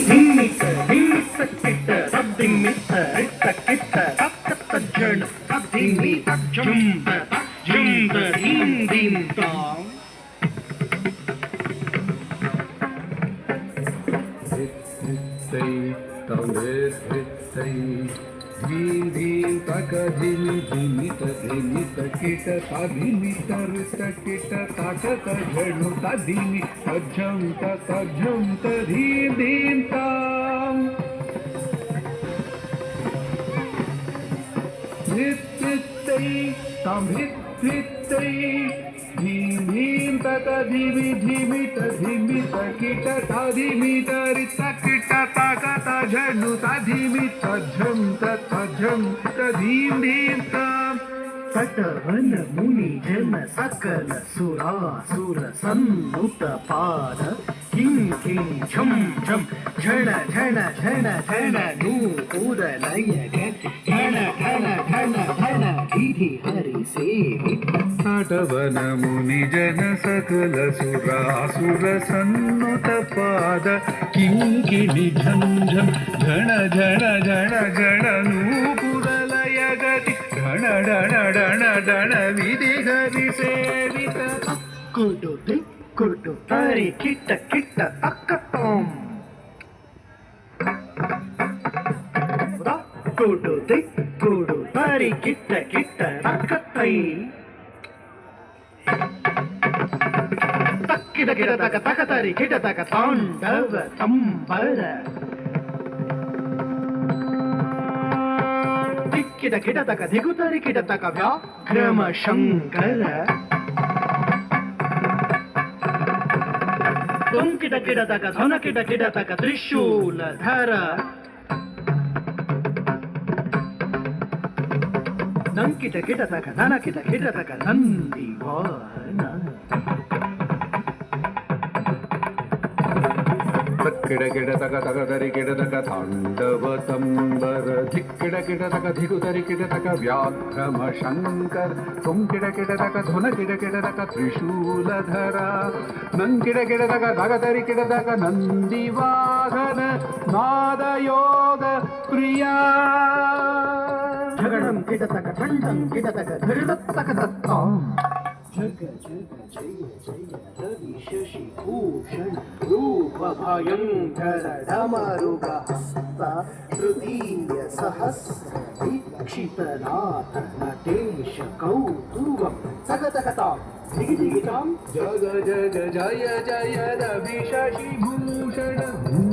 ಧಿಮ್ಮಿತ ಧಿಮ್ಮಿತ ಕಿಟ್ಟ ಸದ್ದಿಮ್ಮಿತ ಇಟ್ಟ ಕಿಟ್ಟ ತಕ್ಕ ಜಣ ಸದ್ದಿಮ್ಮಿತ ಜುಂಬ ಜುಂಬ ಧೀಂ ಧೀಂ ತಾಂ धीं धीं तक धिम धिमित धिमित किट तधिमित ऋत किट तक तझणु तधिमि तझं तझं तधीं धीं तां धित् धित्तै तां धित् धित्तै धीं धीं तक धिमि धिमित धिमित किट तधिमित ऋत किट तक तझणु तधिमि तझं तझं तधीं धीं तां तटवन मुनि जन सकल सुरासुर सन्नुत पाद किं किं झं झं झण झण झण झण नूपुर लय घन घन घन घन धीधि हरि सेवित तटवन मुनि जन सकल सुरासुर सन्नुत पाद किङ्किणि झं झं झण झण झण झण नूपुर लय गति ढण ढण ढण ढण विधि हरि सेवित कुडु कुडु तरि किट्ट किट्ट अक्कतों कुडु कुडु तरि किट्ट किट्ट अक्कतै तक्किद किड तक तक तरि किड तक ताण्डव तंबर दिक्किद किड तक दिगुतरि किड तक व्याघ्रम शंकर तुंकिद किड तक धन किड किड तक त्रिशूल धर नंकिद किड तक धन किड किड तक नंदी वाहन किड किड तक तक तरि किड तक ताण्डव तंबर धिक्किड किड तक धिगुतरि किड तक व्याघ्रम शंकर तुम किड किड तक धुन किड किड तक त्रिशूलधर नंकिड किड तक धग तरि किड तक नंदी वाहन नाद योग प्रिया झगड़ं किड तक खंडं किड तक धृडत तक दत्तां जग जग जय जय रवि शशि भूषण रूप भयंकर डमरुग हस्त तृतीय सहस्र दीक्षित नाथ नटेश कौतुकं सगतकतां दिगिदिगितां जग जग जय जय रवि शशि भूषण